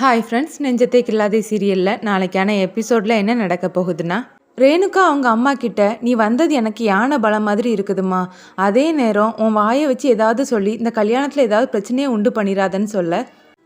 Hi friends, நெஞ்சத்தை கில்லாதே சீரியலில் நாளைக்கான எபிசோடில் என்ன நடக்க போகுதுன்னா, ரேணுகா அவங்க அம்மா கிட்ட நீ வந்தது எனக்கு யானை பலம் மாதிரி இருக்குதுமா, அதே நேரம் உன் வாயை வச்சு ஏதாவது சொல்லி இந்த கல்யாணத்தில் ஏதாவது பிரச்சனையை உண்டு பண்ணிடாதன்னு சொல்ல,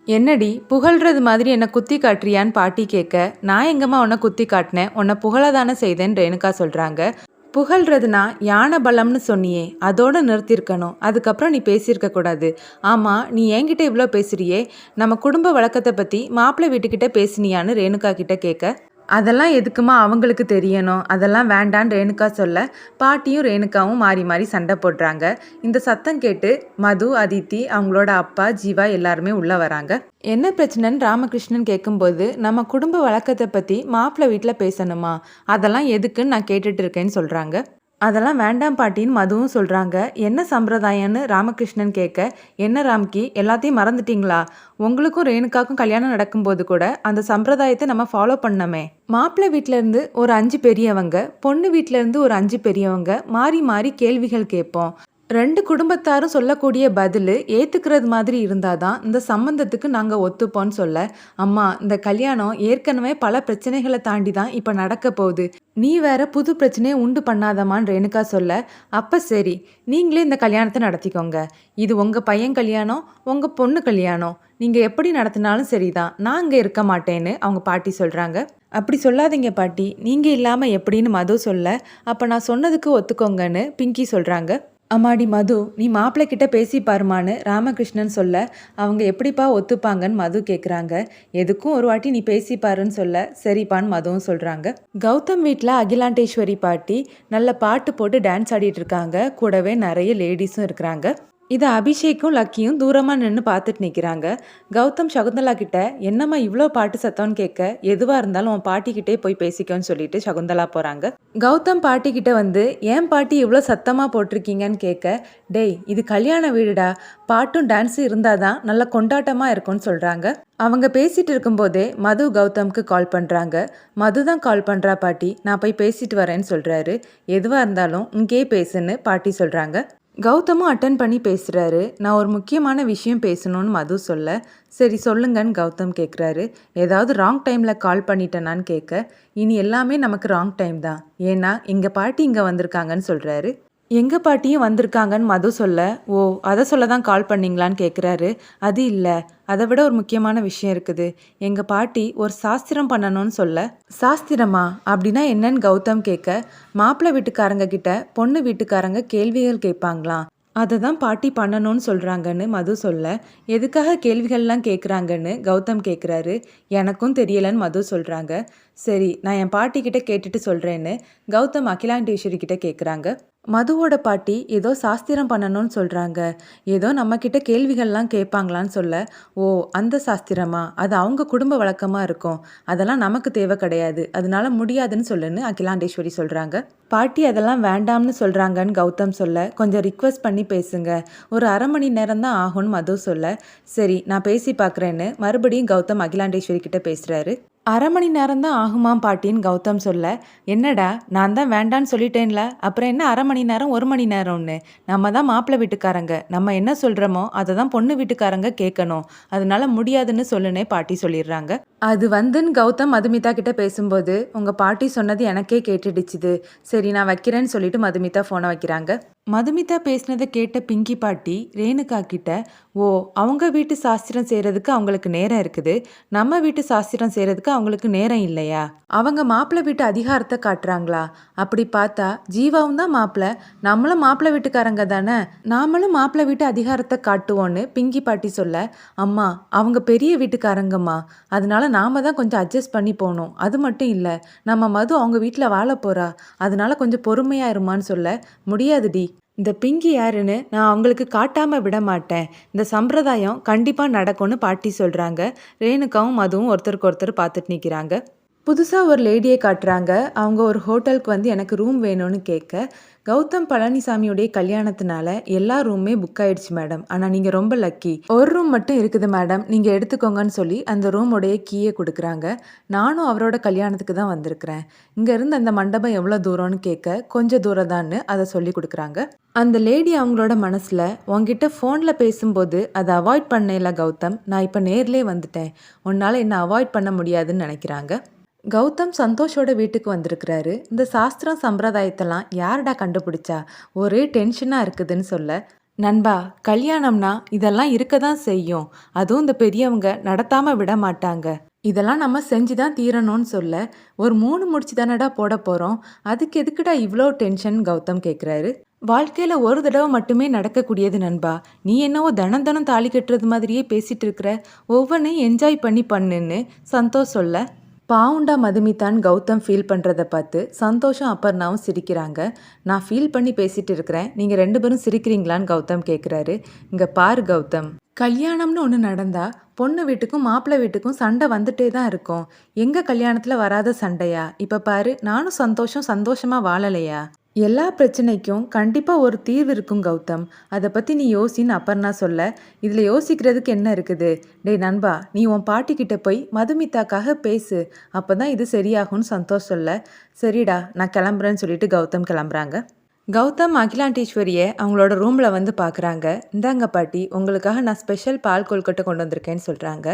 என்னடி புகழ்றது மாதிரி என்னை குத்தி காட்டுறியான்னு பாட்டி கேட்க, நான் எங்கம்மா உன்னை குத்தி காட்டினேன், உன்னை புகழதானே செய்தேன்னு ரேணுகா சொல்கிறாங்க. புகழ்றதுனா யானை பலம்னு சொன்னியே, அதோடு நிறுத்தியிருக்கணும், அதுக்கப்புறம் நீ பேசியிருக்க கூடாது. ஆமாம், நீ என்கிட்ட இவ்வளோ பேசுறியே, நம்ம குடும்ப வழக்கத்தை பற்றி மாப்பிள்ளை வீட்டுக்கிட்ட பேசினியான்னு ரேணுகா கிட்ட கேட்க, அதெல்லாம் எதுக்குமா அவங்களுக்கு தெரியணும், அதெல்லாம் வேண்டான்னு ரேணுகா சொல்ல, பாட்டியும் ரேணுகாவும் மாறி மாறி சண்டை போடுறாங்க. இந்த சத்தம் கேட்டு மது, அதித்தி, அவங்களோட அப்பா, ஜீவா எல்லாருமே உள்ளே வராங்க. என்ன பிரச்சனைன்னு ராமகிருஷ்ணன் கேட்கும்போது, நம்ம குடும்ப வழக்கத்தை பற்றி மாப்பிள்ளை வீட்டில் பேசணுமா, அதெல்லாம் எதுக்குன்னு நான் கேட்டுட்டு இருக்கேன்னு சொல்கிறாங்க. அதெல்லாம் வேண்டாம் பாட்டின்னு மதுவும் சொல்கிறாங்க. என்ன சம்பிரதாயம்னு ராமகிருஷ்ணன் கேட்க, என்ன ராம்கி எல்லாத்தையும் மறந்துட்டீங்களா, உங்களுக்கும் ரேணுகாக்கும் கல்யாணம் நடக்கும்போது கூட அந்த சம்பிரதாயத்தை நம்ம ஃபாலோ பண்ணமே. மாப்பிள்ளை வீட்டிலேருந்து ஒரு 5 பெரியவங்க, பொண்ணு வீட்டிலேருந்து ஒரு 5 பெரியவங்க மாறி மாறி கேள்விகள் கேட்போம். 2 குடும்பத்தாரும் சொல்லக்கூடிய பதில் ஏற்றுக்கிறது மாதிரி இருந்தால் தான் இந்த சம்பந்தத்துக்கு நாங்கள் ஒத்துப்போன்னு சொல்ல, அம்மா இந்த கல்யாணம் ஏற்கனவே பல பிரச்சனைகளை தாண்டி தான் இப்போ நடக்க போகுது, நீ வேற புது பிரச்சனையை உண்டு பண்ணாதமான்னு ரேணுகா சொல்ல, அப்போ சரி நீங்களே இந்த கல்யாணத்தை நடத்திக்கோங்க, இது உங்கள் பையன் கல்யாணம், உங்கள் பொண்ணு கல்யாணம், நீங்கள் எப்படி நடத்தினாலும் சரிதான், நான் இங்கே இருக்க மாட்டேன்னு அவங்க பாட்டி சொல்கிறாங்க. அப்படி சொல்லாதீங்க பாட்டி, நீங்கள் இல்லாமல் எப்படின்னு மது சொல்ல, அப்போ நான் சொன்னதுக்கு ஒத்துக்கோங்கன்னு பிங்கி சொல்கிறாங்க. அம்மாடி மது, நீ மாப்பிள்ளை கிட்ட பேசி பாருமான்னு ராமகிருஷ்ணன் சொல்ல, அவங்க எப்படிப்பா ஒத்துப்பாங்கன்னு மது கேட்குறாங்க. எதுக்கும் ஒரு வாட்டி நீ பேசி பாருன்னு சொல்ல, சரிப்பான்னு மதுவும் சொல்கிறாங்க. கௌதம் வீட்டில் அகிலாண்டேஸ்வரி பாட்டி நல்ல பாட்டு போட்டு டான்ஸ் ஆடிட்டு இருக்காங்க. கூடவே நிறைய லேடிஸும் இருக்கிறாங்க. இதை அபிஷேக்கும் லக்கியும் தூரமாக நின்று பார்த்துட்டு நிற்கிறாங்க. கௌதம் சகுந்தலா கிட்ட என்னம்மா இவ்வளோ பாட்டு சத்தம்னு கேட்க, எதுவாக இருந்தாலும் உன் பாட்டிக்கிட்டே போய் பேசிக்கோன்னு சொல்லிட்டு சகுந்தலா போகிறாங்க. கௌதம் பாட்டிக்கிட்ட வந்து ஏன் பாட்டி இவ்வளோ சத்தமாக போட்டிருக்கீங்கன்னு கேட்க, டேய் இது கல்யாண வீடுடா, பாட்டும் டான்ஸும் இருந்தால் தான் நல்ல கொண்டாட்டமாக இருக்கும்னு சொல்கிறாங்க. அவங்க பேசிகிட்டு இருக்கும்போதே மது கௌதம்க்கு கால் பண்ணுறாங்க. மது தான் கால் பண்ணுறா பாட்டி, நான் போய் பேசிட்டு வரேன்னு சொல்கிறாரு. எதுவாக இருந்தாலும் இங்கேயே பேசுன்னு பாட்டி சொல்கிறாங்க. கௌதமும் அட்டன் பண்ணி பேசுகிறாரு. நான் ஒரு முக்கியமான விஷயம் பேசணும்னு மது சொல்ல, சரி சொல்லுங்கன்னு கௌதம் கேட்குறாரு. ஏதாவது ராங் டைமில் கால் பண்ணிட்டேனான்னு கேட்க, இனி எல்லாமே நமக்கு ராங் டைம் தான், ஏன்னா எங்கள் பாட்டி இங்கே வந்திருக்காங்கன்னு சொல்கிறாரு. எங்கள் பாட்டியும் வந்திருக்காங்கன்னு மது சொல்ல, ஓ அதை சொல்ல தான் கால் பண்ணிங்களான்னு கேட்குறாரு. அது இல்லை, அதை விட ஒரு முக்கியமான விஷயம் இருக்குது, எங்கள் பாட்டி ஒரு சாஸ்திரம் பண்ணணும்னு சொல்ல. சாஸ்திரமா அப்படின்னா என்னன்னு கௌதம் கேட்க, மாப்பிள்ளை வீட்டுக்காரங்க கிட்ட பொண்ணு வீட்டுக்காரங்க கேள்விகள் கேட்பாங்களாம், அதை தான் பாட்டி பண்ணணும்னு சொல்கிறாங்கன்னு மது சொல்ல. எதுக்காக கேள்விகள்லாம் கேட்குறாங்கன்னு கௌதம் கேட்குறாரு. எனக்கும் தெரியலன்னு மது சொல்கிறாங்க. சரி நான் என் பாட்டிக்கிட்ட கேட்டுட்டு சொல்கிறேன்னு கௌதம் அகிலாண்டேஸ்வரி கிட்ட கேட்குறாங்க. மதுவோட பாட்டி ஏதோ சாஸ்திரம் பண்ணணும்னு சொல்கிறாங்க, ஏதோ நம்மக்கிட்ட கேள்விகள்லாம் கேட்பாங்களான்னு சொல்ல, ஓ அந்த சாஸ்திரமா, அது அவங்க குடும்ப வழக்கமாக இருக்கும், அதெல்லாம் நமக்கு தேவை கிடையாது, அதனால முடியாதுன்னு சொல்லுன்னு அகிலாண்டேஸ்வரி சொல்கிறாங்க. பாட்டி அதெல்லாம் வேண்டாம்னு சொல்கிறாங்கன்னு கௌதம் சொல்ல, கொஞ்சம் ரிக்வெஸ்ட் பண்ணி பேசுங்க, ஒரு அரை மணி நேரம் தான் ஆகும்னு மது சொல்ல, சரி நான் பேசி பார்க்குறேன்னு மறுபடியும் கௌதம் அகிலாண்டேஸ்வரி கிட்ட பேசுகிறாரு. அரை மணி நேரம் தான் ஆகுமாம் பாட்டின்னு கௌதம் சொல்ல, என்னடா நான் தான் வேண்டான்னு சொல்லிட்டேன்ல, அப்புறம் என்ன அரை மணி நேரம் 1 மணி நேரம்னு, நம்ம தான் மாப்பிள்ளை வீட்டுக்காரங்க, நம்ம என்ன சொல்கிறோமோ அதை தான் பொண்ணு வீட்டுக்காரங்க கேட்கணும், அதனால முடியாதுன்னு சொல்லுனே பாட்டி சொல்லிடுறாங்க. அது வந்துன்னு கௌதம் மதுமிதா கிட்ட பேசும்போது, உங்கள் பாட்டி சொன்னது எனக்கே கேட்டுடுச்சுது, சரி நான் வைக்கிறேன்னு சொல்லிட்டு மதுமிதா ஃபோனை வைக்கிறாங்க. மதுமிதா பேசினதை கேட்ட பிங்கி பாட்டி ரேணுகா கிட்ட, ஓ அவங்க வீட்டு சாஸ்திரம் செய்கிறதுக்கு அவங்களுக்கு நேரம் இருக்குது, நம்ம வீட்டு சாஸ்திரம் செய்கிறதுக்கு அவங்களுக்கு நேரம் இல்லையா, அவங்க மாப்பிள்ளை வீட்டு அதிகாரத்தை காட்டுறாங்களா, அப்படி பார்த்தா ஜீவாவும் தான் மாப்பிள்ளை, நம்மளும் மாப்பிள்ளை வீட்டுக்காரங்க தானே, நாமளும் மாப்பிள்ளை வீட்டு அதிகாரத்தை காட்டுவோன்னு பிங்கி பாட்டி சொல்ல, அம்மா அவங்க பெரிய வீட்டுக்காரங்கம்மா, அதனால நாம தான் கொஞ்சம் அட்ஜஸ்ட் பண்ணி போகணும், அது மட்டும் இல்லை நம்ம மது அவங்க வீட்டில் வாழ போகிறா, அதனால கொஞ்சம் பொறுமையாக இருமான்னு சொல்ல, முடியாதுடி, இந்த பிங்கி யாருன்னு நான் அவங்களுக்கு காட்டாமல் விட மாட்டேன், இந்த சம்பிரதாயம் கண்டிப்பாக நடக்கும்னு பாட்டி சொல்கிறாங்க. ரேணுகாவும் மதுவும் ஒருத்தருக்கு ஒருத்தர் பார்த்துட்டு நிற்கிறாங்க. புதுசாக ஒரு லேடியை காட்டுறாங்க. அவங்க ஒரு ஹோட்டலுக்கு வந்து எனக்கு ரூம் வேணும்னு கேட்க, கௌதம் பழனிசாமியுடைய கல்யாணத்தினால எல்லா ரூமுமே புக் ஆயிடுச்சு மேடம். ஆனால் நீங்கள் ரொம்ப லக்கி. ஒரு ரூம் மட்டும் இருக்குது மேடம், நீங்கள் எடுத்துக்கோங்கன்னு சொல்லி அந்த ரூமுடைய கீயை கொடுக்குறாங்க. நானும் அவரோட கல்யாணத்துக்கு தான் வந்திருக்கிறேன். இங்கேருந்து அந்த மண்டபம் எவ்வளோ தூரம்னு கேட்க, கொஞ்சம் தூரம் தான்னு அதை சொல்லி கொடுக்குறாங்க. அந்த லேடி அவங்களோட மனசில், உங்ககிட்ட ஃபோனில் பேசும்போது அதை அவாய்ட் பண்ணல கௌதம், நான் இப்போ நேர்லேயே வந்துட்டேன், உன்னால் என்னை அவாய்ட் பண்ண முடியாதுன்னு நினைக்கிறாங்க. கௌதம் சந்தோஷோட வீட்டுக்கு வந்திருக்கிறாரு. இந்த சாஸ்திரம் சம்பிரதாயத்தெல்லாம் யாருடா கண்டுபிடிச்சா, ஒரே டென்ஷனாக இருக்குதுன்னு சொல்ல, நண்பா கல்யாணம்னா இதெல்லாம் இருக்க தான் செய்யும், அதுவும் இந்த பெரியவங்க நடத்தாமல் விட மாட்டாங்க, இதெல்லாம் நம்ம செஞ்சு தான் தீரணும்னு சொல்ல, ஒரு 3 முடிச்சு தானடா போட போகிறோம், அதுக்கு எதுக்குடா இவ்வளோ டென்ஷன் கௌதம் கேட்குறாரு. வாழ்க்கையில் ஒரு தடவை மட்டுமே நடக்கக்கூடியது நண்பா, நீ என்னவோ தினம் தினம் தாலி கட்டுறது மாதிரியே பேசிகிட்டு இருக்கிற, ஒவ்வொன்றையும் என்ஜாய் பண்ணி பண்ணுன்னு சந்தோஷ் சொல்ல, பாவுண்டா மதுமிதான் கௌதம் ஃபீல் பண்ணுறதை பார்த்து சந்தோஷம் அப்பர்னாவும் சிரிக்கிறாங்க. நான் ஃபீல் பண்ணி பேசிகிட்டு இருக்கிறேன், நீங்கள் 2 பேரும் சிரிக்கிறீங்களான்னு கௌதம் கேட்குறாரு. இங்கே பாரு கௌதம், கல்யாணம்னு ஒன்று நடந்தால் பொண்ணு வீட்டுக்கும் மாப்பிள்ளை வீட்டுக்கும் சண்டை வந்துட்டே தான் இருக்கும். எங்கள் கல்யாணத்தில் வராத சண்டையா? இப்போ பாரு, நானும் சந்தோஷமாக வாழலையா? எல்லா பிரச்சனைக்கும் கண்டிப்பாக ஒரு தீர்வு இருக்கும் கௌதம், அதை பற்றி நீ யோசின்னு அப்பர்னா சொல்ல, இதில் யோசிக்கிறதுக்கு என்ன இருக்குது? டேய் நண்பா, நீ உன் பாட்டிக்கிட்ட போய் மதுமிதாக்காக பேசு, அப்போ தான் இது சரியாகும்னு சந்தோஷ் சொல்ல, சரிடா நான் கிளம்புறேன்னு சொல்லிட்டு கௌதம் கிளம்புறாங்க. கௌதம் அகிலாண்டேஸ்வரியை அவங்களோட ரூமில் வந்து பார்க்குறாங்க. இந்தாங்க பாட்டி, உங்களுக்காக நான் ஸ்பெஷல் பால் கொல்கட்டை கொண்டு வந்திருக்கேன்னு சொல்கிறாங்க.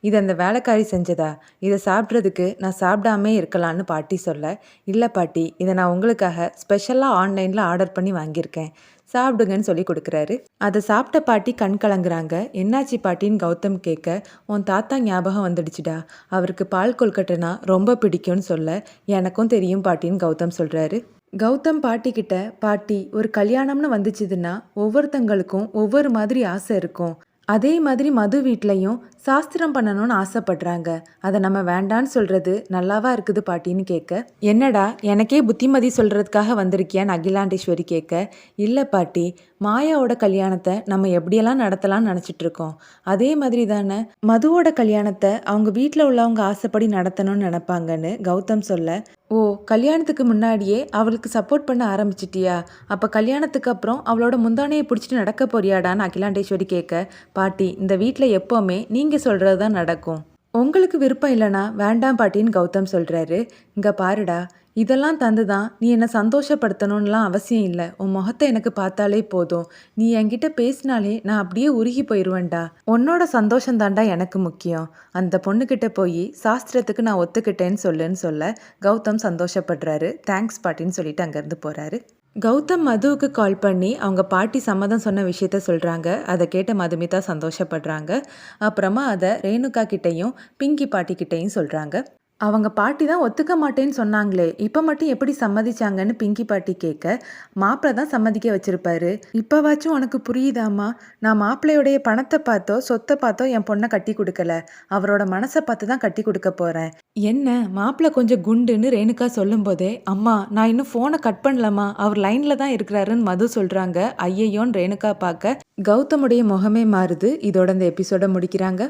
இது அந்த வேலைக்காரி செஞ்சதா? இதை சாப்பிட்றதுக்கு நான் சாப்பிடாமே இருக்கலான்னு பாட்டி சொல்ல, இல்லை பாட்டி, இதை நான் உங்களுக்காக ஸ்பெஷலாக ஆன்லைனில் ஆர்டர் பண்ணி வாங்கியிருக்கேன், சாப்பிடுங்கன்னு சொல்லி கொடுக்குறாரு. அதை சாப்பிட்ட பாட்டி கண் கலங்குறாங்க. என்னாச்சு பாட்டின்னு கௌதம் கேட்க, உன் தாத்தா ஞாபகம் வந்துடுச்சுடா, அவருக்கு பால் கொல்கட்டைனா ரொம்ப பிடிக்கும்னு சொல்ல, எனக்கும் தெரியும் பாட்டின்னு கௌதம் சொல்கிறாரு. கௌதம் பாட்டிக்கிட்ட, பாட்டி ஒரு கல்யாணம்னு வந்துச்சுதுன்னா ஒவ்வொருத்தங்களுக்கும் ஒவ்வொரு மாதிரி ஆசை இருக்கும், அதே மாதிரி மது வீட்லையும் சாஸ்திரம் பண்ணணும்னு ஆசைப்படுறாங்க, அதை நம்ம வேண்டான்னு சொல்கிறது நல்லாவா இருக்குது பாட்டின்னு கேட்க, என்னடா எனக்கே புத்திமதி சொல்கிறதுக்காக வந்திருக்கியான்னு அகிலாண்டேஸ்வரி கேட்க, இல்லை பாட்டி, மாயாவோட கல்யாணத்தை நம்ம எப்படியெல்லாம் நடத்தலாம்னு நினச்சிட்டு இருக்கோம், அதே மாதிரி தானே மதுவோட கல்யாணத்தை அவங்க வீட்டில் உள்ளவங்க ஆசைப்படி நடத்தணும்னு நினப்பாங்கன்னு கௌதம் சொல்ல, ஓ கல்யாணத்துக்கு முன்னாடியே அவளுக்கு சப்போர்ட் பண்ண ஆரம்பிச்சிட்டியா, அப்போ கல்யாணத்துக்கு அப்புறம் அவளோட முந்தானையை பிடிச்சிட்டு நடக்க போறியாடான்னு அகிலாண்டேஸ்வரி கேட்க, பாட்டி இந்த வீட்டில் எப்போவுமே நீங்கள் சொல்கிறது தான் நடக்கும், உங்களுக்கு விருப்பம் இல்லைனா வேண்டாம் பாட்டின்னு கௌதம் சொல்கிறாரு. இங்கே பாருடா, இதெல்லாம் தந்து தான் நீ என்னை சந்தோஷப்படுத்தணும்லாம் அவசியம் இல்லை, உன் முகத்தை எனக்கு பார்த்தாலே போதும், நீ என்கிட்ட பேசினாலே நான் அப்படியே உருகி போயிடுவேன்டா, உன்னோட சந்தோஷம் தாண்டா எனக்கு முக்கியம், அந்த பொண்ணுக்கிட்ட போய் சாஸ்திரத்துக்கு நான் ஒத்துக்கிட்டேன்னு சொல்லுன்னு சொல்ல கௌதம் சந்தோஷப்படுறாரு. தேங்க்ஸ் பாட்டின்னு சொல்லிட்டு அங்கேருந்து போகிறாரு. கௌதம் மதுவுக்கு கால் பண்ணி அவங்க பாட்டி சம்மதம் சொன்ன விஷயத்த சொல்கிறாங்க. அதை கேட்ட மதுமிதா சந்தோஷப்படுறாங்க. அப்புறமா அதை ரேணுகா கிட்டேயும் பிங்கி பாட்டிக்கிட்டேயும் சொல்கிறாங்க. அவங்க பாட்டி தான் ஒத்துக்க மாட்டேன்னு சொன்னாங்களே, இப்போ மட்டும் எப்படி சம்மதிச்சாங்கன்னு பிங்கி பாட்டி கேட்க, மாப்பிள்ளை தான் சம்மதிக்க வச்சிருப்பாரு, இப்போவாச்சும் உனக்கு புரியுதாம்மா, நான் மாப்பிள்ளையோடைய பணத்தை பார்த்தோ சொத்தை பார்த்தோ என் பொண்ணை கட்டி கொடுக்கல, அவரோட மனசை பார்த்து தான் கட்டி கொடுக்க போகிறேன். என்ன மாப்பிள்ளை கொஞ்சம் குண்டுன்னு ரேணுகா சொல்லும் போதே, அம்மா நான் இன்னும் ஃபோனை கட் பண்ணலம்மா, அவர் லைனில் தான் இருக்கிறாருன்னு மது சொல்கிறாங்க. ஐயையோன்னு ரேணுகா பார்க்க கௌதமுடைய முகமே மாறுது. இதோட இந்த எபிசோட முடிக்கிறாங்க.